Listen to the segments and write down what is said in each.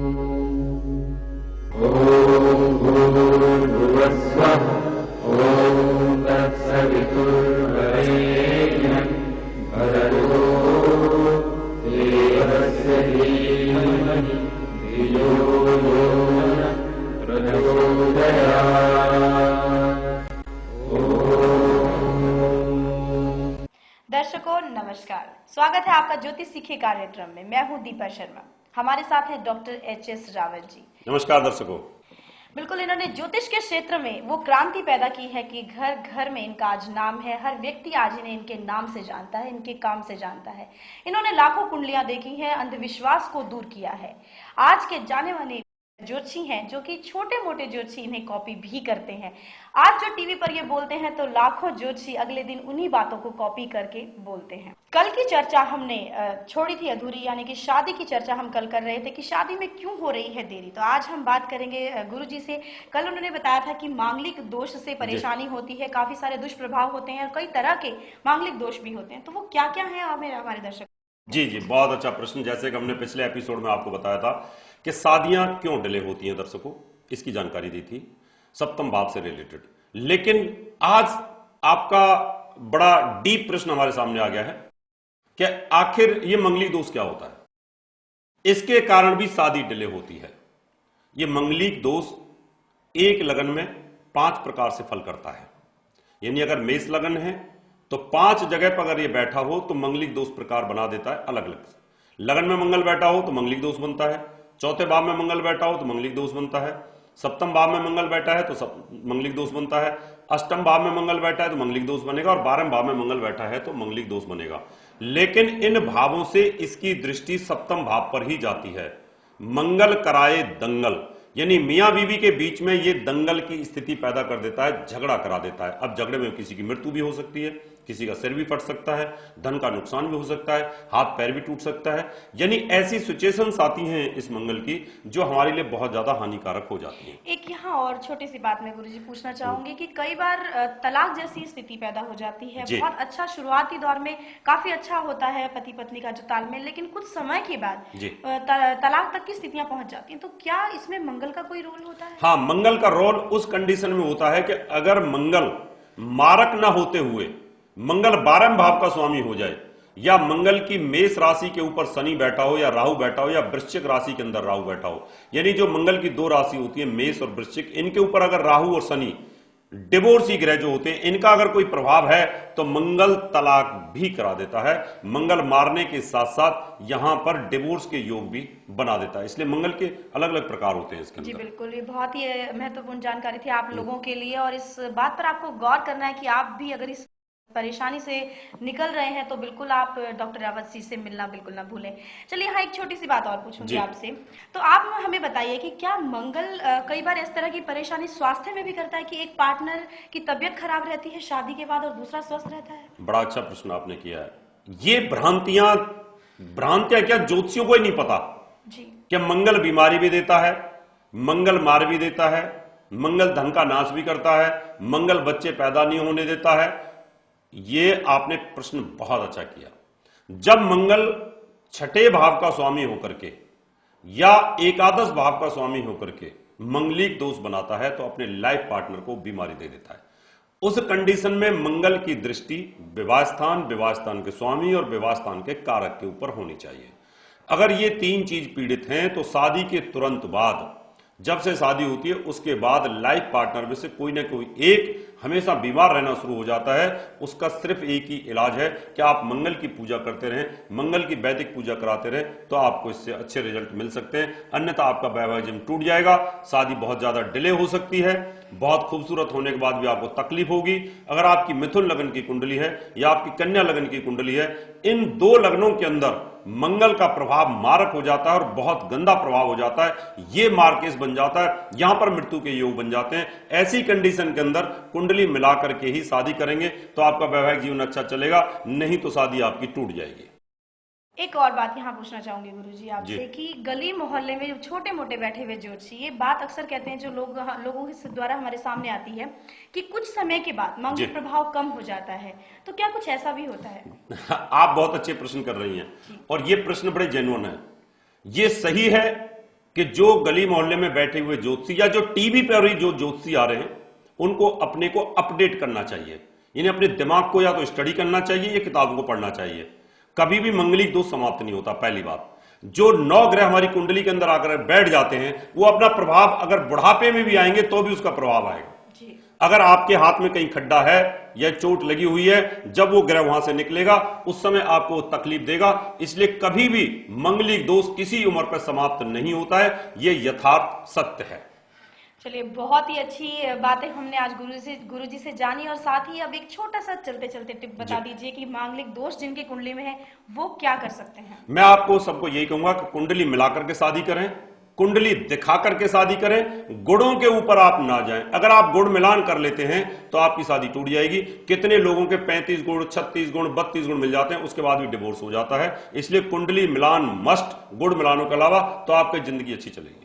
भूर्भुवस्वः ॐ तत्सवितुर्वरेण्यं भर्गो देवस्य धीमहि धियो यो नः प्रचोदयात्। दर्शकों नमस्कार, स्वागत है आपका ज्योतिष सीखे कार्यक्रम में। मैं हूं दीपा शर्मा, हमारे साथ हैं डॉक्टर एच.एस. रावल जी। नमस्कार दर्शकों। बिल्कुल, इन्होंने ज्योतिष के क्षेत्र में वो क्रांति पैदा की है कि घर घर में इनका आज नाम है। हर व्यक्ति आज इन्हें इनके नाम से जानता है, इनके काम से जानता है। इन्होंने लाखों कुंडलियां देखी हैं, अंधविश्वास को दूर किया है। आज के जाने माने ज्योतिषी हैं जो कि छोटे मोटे ज्योतिषी इन्हें कॉपी भी करते हैं। आज जो टीवी पर ये बोलते हैं तो लाखों ज्योतिषी अगले दिन उन्हीं बातों को कॉपी करके बोलते हैं। कल की चर्चा हमने छोड़ी थी अधूरी, यानी कि शादी की चर्चा हम कल कर रहे थे कि शादी में क्यों हो रही है देरी। तो आज हम बात करेंगे गुरुजी से। कल उन्होंने बताया था कि मांगलिक दोष से परेशानी होती है, काफी सारे दुष्प्रभाव होते हैं और कई तरह के मांगलिक दोष भी होते हैं। तो वो क्या क्या है हमारे दर्शक? जी, बहुत अच्छा प्रश्न। जैसे कि हमने पिछले एपिसोड में आपको बताया था कि शादियां क्यों डिले होती हैं, दर्शकों इसकी जानकारी दी थी सप्तम भाव से रिलेटेड। लेकिन आज आपका बड़ा डीप प्रश्न हमारे सामने आ गया है कि आखिर ये मंगलिक दोष क्या होता है, इसके कारण भी शादी डिले होती है। ये मंगलिक दोष एक लगन में 5 प्रकार से फल करता है। यानी अगर मेष लगन है तो 5 जगह पर अगर ये बैठा हो तो मंगलिक दोष प्रकार बना देता है अलग अलग। लगन में मंगल बैठा हो तो मंगलिक दोष बनता है, चौथे भाव में मंगल बैठा हो तो मंगलिक दोष बनता है, सप्तम भाव में मंगल बैठा है तो मंगलिक दोष बनता है, अष्टम भाव में मंगल बैठा है तो मंगलिक दोष बनेगा और 12वें भाव में मंगल बैठा है तो मंगलिक दोष बनेगा। लेकिन इन भावों से इसकी दृष्टि सप्तम भाव पर ही जाती है। मंगल कराए दंगल, यानी मियां बीवी के बीच में ये दंगल की स्थिति पैदा कर देता है, झगड़ा करा देता है। अब झगड़े में किसी की मृत्यु भी हो सकती है, किसी का सिर भी फट सकता है, धन का नुकसान भी हो सकता है, हाथ पैर भी टूट सकता है। यानी ऐसी सिचुएशंस आती हैं इस मंगल की जो हमारे लिए बहुत ज्यादा हानिकारक हो जाती हैं। एक यहाँ और छोटी सी बात मैं गुरुजी पूछना चाहूंगी कि कई बार तलाक जैसी स्थिति पैदा हो जाती है। बहुत अच्छा शुरुआती दौर में काफी अच्छा होता है पति पत्नी का जो तालमेल, लेकिन कुछ समय के बाद तलाक तक की स्थितियां पहुंच जाती हैं। तो क्या इसमें मंगल का कोई रोल होता है? हाँ, मंगल का रोल उस कंडीशन में होता है कि अगर मंगल मारक ना होते हुए मंगल 12वें भाव का स्वामी हो जाए, या मंगल की मेष राशि के ऊपर शनि बैठा हो या राहु बैठा हो या वृश्चिक राशि के अंदर राहु बैठा हो। यानी जो मंगल की 2 राशि होती है मेष और वृश्चिक, इनके ऊपर अगर राहु और शनि डिवोर्सी ग्रह जो होते हैं इनका अगर कोई प्रभाव है तो मंगल तलाक भी करा देता है। मंगल मारने के साथ साथ यहां पर डिवोर्स के योग भी बना देता है। इसलिए मंगल के अलग अलग प्रकार होते हैं इसके अंदर। जी बिल्कुल, ये बहुत ही महत्वपूर्ण जानकारी थी आप लोगों के लिए और इस बात पर आपको गौर करना है कि आप भी अगर इस परेशानी से निकल रहे हैं तो बिल्कुल आप डॉक्टर रावत जी से मिलना बिल्कुल ना भूलें। चलिए यहाँ एक छोटी सी बात और पूछूंगी आपसे। तो आप हमें बताइए कि क्या मंगल कई बार इस तरह की परेशानी स्वास्थ्य में भी करता है कि एक पार्टनर की तबीयत खराब रहती है शादी के बाद और दूसरा स्वस्थ रहता है? बड़ा अच्छा प्रश्न आपने किया है। ये भ्रांतियां क्या ज्योतिषियों को ही नहीं पता जी कि मंगल बीमारी भी देता है, मंगल मार भी देता है, मंगल धन का नाश भी करता है, मंगल बच्चे पैदा नहीं होने देता है। ये आपने प्रश्न बहुत अच्छा किया। जब मंगल 6ठे भाव का स्वामी होकर के या एकादश भाव का स्वामी होकर के मंगलिक दोष बनाता है तो अपने लाइफ पार्टनर को बीमारी दे देता है। उस कंडीशन में मंगल की दृष्टि विवाह स्थान के स्वामी और विवाह स्थान के कारक के ऊपर होनी चाहिए। अगर ये 3 चीज पीड़ित हैं तो शादी के तुरंत बाद, जब से शादी होती है उसके बाद लाइफ पार्टनर में से कोई ना कोई एक हमेशा बीमार रहना शुरू हो जाता है। उसका सिर्फ एक ही इलाज है कि आप मंगल की पूजा करते रहें, मंगल की वैदिक पूजा कराते रहें तो आपको इससे अच्छे रिजल्ट मिल सकते हैं। अन्यथा आपका वैवाहिक जीवन टूट जाएगा, शादी बहुत ज्यादा डिले हो सकती है, बहुत खूबसूरत होने के बाद भी आपको तकलीफ होगी। अगर आपकी मिथुन लगन की कुंडली है या आपकी कन्या लगन की कुंडली है, इन 2 लगनों के अंदर मंगल का प्रभाव मारक हो जाता है और बहुत गंदा प्रभाव हो जाता है। ये मार्केस बन जाता है, यहां पर मृत्यु के योग बन जाते हैं। ऐसी कंडीशन के अंदर कुंडली मिलाकर के ही शादी करेंगे तो आपका वैवाहिक जीवन अच्छा चलेगा, नहीं तो शादी आपकी टूट जाएगी। एक और बात यहाँ पूछना चाहूंगी गुरुजी आपसे कि गली मोहल्ले में जो छोटे मोटे बैठे हुए ज्योतिषी ये बात अक्सर कहते हैं, जो लोगों के द्वारा हमारे सामने आती है कि कुछ समय के बाद मंगल प्रभाव कम हो जाता है। तो क्या कुछ ऐसा भी होता है? आप बहुत अच्छे प्रश्न कर रही हैं और ये प्रश्न बड़े जेन्युइन है। ये सही है कि जो गली मोहल्ले में बैठे हुए ज्योतिषी या जो टीवी पर ही जो ज्योतिषी आ रहे हैं उनको अपने को अपडेट करना चाहिए। इन्हें अपने दिमाग को या तो स्टडी करना चाहिए या किताबों को पढ़ना चाहिए। कभी भी मंगलिक दोष समाप्त नहीं होता। पहली बात, जो 9 ग्रह हमारी कुंडली के अंदर आकर बैठ जाते हैं वो अपना प्रभाव अगर बुढ़ापे में भी आएंगे तो भी उसका प्रभाव आएगा। अगर आपके हाथ में कहीं खड्डा है या चोट लगी हुई है, जब वो ग्रह वहां से निकलेगा उस समय आपको तकलीफ देगा। इसलिए कभी भी मंगलिक दोष किसी उम्र पर समाप्त नहीं होता है, ये यथार्थ सत्य है। चलिए, बहुत ही अच्छी बातें हमने आज गुरुजी से जानी, और साथ ही अब एक छोटा सा चलते चलते टिप बता दीजिए कि मांगलिक दोष जिनकी कुंडली में है वो क्या कर सकते हैं। मैं आपको सबको यही कहूंगा कि कुंडली मिलाकर के शादी करें, कुंडली दिखा करके शादी करें, गुणों के ऊपर आप ना जाएं। अगर आप गुण मिलान कर लेते हैं तो आपकी शादी टूट जाएगी। कितने लोगों के 35 गुण, 36 गुण, 32 गुण मिल जाते हैं, उसके बाद भी डिवोर्स हो जाता है। इसलिए कुंडली मिलान मस्ट, गुण मिलानों के अलावा, तो आपकी जिंदगी अच्छी चलेगी।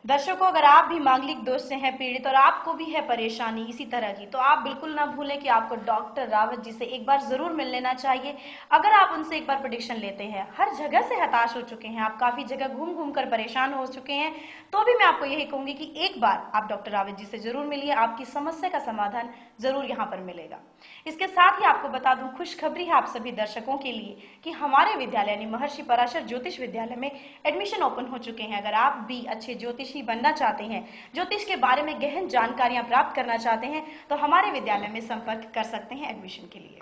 दर्शकों, अगर आप भी मांगलिक दोष से हैं पीड़ित और आपको भी है परेशानी इसी तरह की, तो आप बिल्कुल ना भूलें कि आपको डॉक्टर रावत जी से एक बार जरूर मिल लेना चाहिए। अगर आप उनसे एक बार प्रेडिक्शन लेते हैं, हर जगह से हताश हो चुके हैं, आप काफी जगह घूम घूम कर परेशान हो चुके हैं, तो भी मैं आपको यही कहूंगी कि एक बार आप डॉक्टर रावत जी से जरूर मिलिए, आपकी समस्या का समाधान जरूर यहाँ पर मिलेगा। इसके साथ ही आपको बता दूं, खुशखबरी है आप सभी दर्शकों के लिए कि हमारे विद्यालय यानी महर्षि पराशर ज्योतिष विद्यालय में एडमिशन ओपन हो चुके हैं। अगर आप भी अच्छे ज्योतिषी बनना चाहते हैं, ज्योतिष के बारे में गहन जानकारियां प्राप्त करना चाहते हैं, तो हमारे विद्यालय में संपर्क कर सकते हैं एडमिशन के लिए।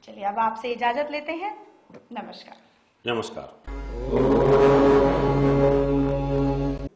चलिए, अब आपसे इजाजत लेते हैं। नमस्कार। नमस्कार।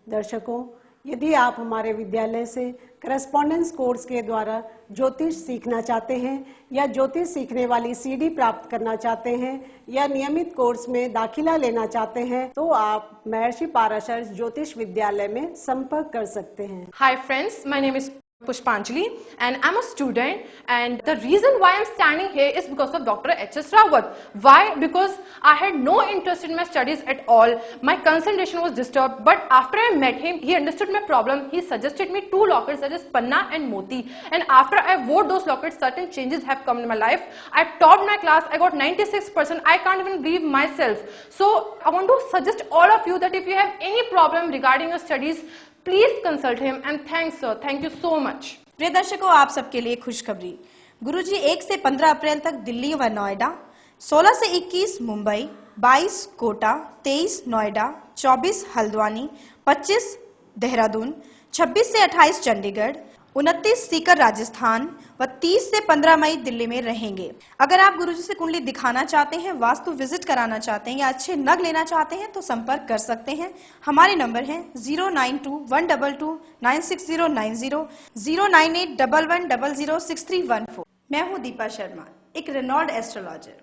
दर्शकों, यदि आप हमारे विद्यालय से करस्पॉन्डेंस कोर्स के द्वारा ज्योतिष सीखना चाहते हैं या ज्योतिष सीखने वाली सीडी प्राप्त करना चाहते हैं या नियमित कोर्स में दाखिला लेना चाहते हैं, तो आप महर्षि पाराशर ज्योतिष विद्यालय में संपर्क कर सकते हैं। Hi friends, my name is Pushpanjali and I'm a student, and the reason why I'm standing here is because of Dr. H.S. Rawat. Why? Because I had no interest in my studies at all. My concentration was disturbed, but after I met him, he understood my problem. He suggested me 2 lockets, such as Panna and Moti, and after I wore those lockets, certain changes have come in my life. I topped my class. I got 96%. I can't even believe myself. So I want to suggest all of you that if you have any problem regarding your studies, please consult him and thanks sir, thank you so much. प्रिय दर्शकों, आप सबके लिए खुशखबरी। गुरुजी 1 से 15 अप्रैल तक दिल्ली व नोएडा, 16 से 21 मुंबई, 22 कोटा, 23 नोएडा, 24 हल्द्वानी, 25 देहरादून, 26 से 28 चंडीगढ़, 29 सीकर राजस्थान व 30 से 15 मई दिल्ली में रहेंगे। अगर आप गुरुजी से कुंडली दिखाना चाहते हैं, वास्तु विजिट कराना चाहते हैं या अच्छे नग लेना चाहते हैं, तो संपर्क कर सकते हैं। हमारे नंबर हैं 092-122-96090, 09811006314। मैं हूं दीपा शर्मा, एक रेनॉल्ड एस्ट्रोलॉजर।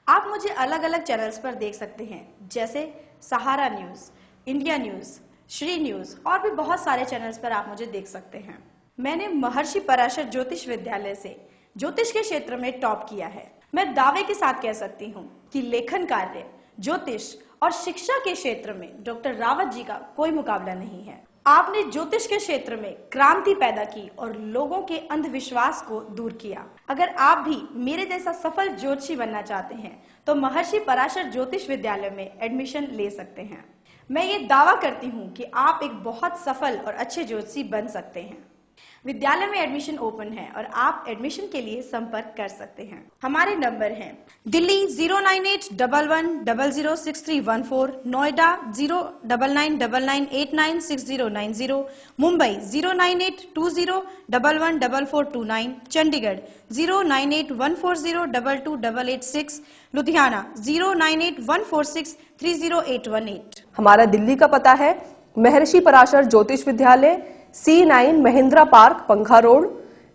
आप मुझे अलग अलग चैनल्स पर देख सकते हैं, जैसे Sahara news, India news, Shri news और भी बहुत सारे चैनल्स पर आप मुझे देख सकते हैं। मैंने महर्षि पराशर ज्योतिष विद्यालय से ज्योतिष के क्षेत्र में टॉप किया है। मैं दावे के साथ कह सकती हूँ कि लेखन कार्य, ज्योतिष और शिक्षा के क्षेत्र में डॉक्टर रावत जी का कोई मुकाबला नहीं है। आपने ज्योतिष के क्षेत्र में क्रांति पैदा की और लोगों के अंधविश्वास को दूर किया। अगर आप भी मेरे जैसा सफल ज्योतिषी बनना चाहते हैं, तो महर्षि पराशर ज्योतिष विद्यालय में एडमिशन ले सकते हैं। मैं ये दावा करती हूँ कि आप एक बहुत सफल और अच्छे ज्योतिषी बन सकते हैं। विद्यालय में एडमिशन ओपन है और आप एडमिशन के लिए संपर्क कर सकते हैं। हमारे नंबर हैं दिल्ली 09811006314, नोएडा 09999896090, मुंबई 09820114429, चंडीगढ़ 09814022886, लुधियाना 09814630818। हमारा दिल्ली का पता है महर्षि पराशर ज्योतिष विद्यालय, C9 महिंद्रा पार्क, पंखा रोड,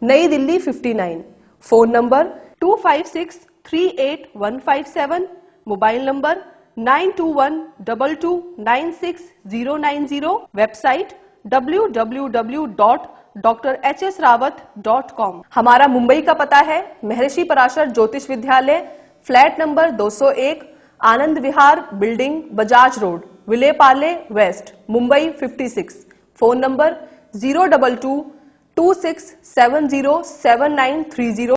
नई Delhi 59। Phone number 25638157, mobile number 9212296090, website www.drhsrawat.com। हमारा मुंबई का पता है महर्षि Parashar Jyotish Vidyalaya, flat number 201, Anand Vihar building, Bajaj road, Vile Parle west, Mumbai 56। Phone number 02226707930।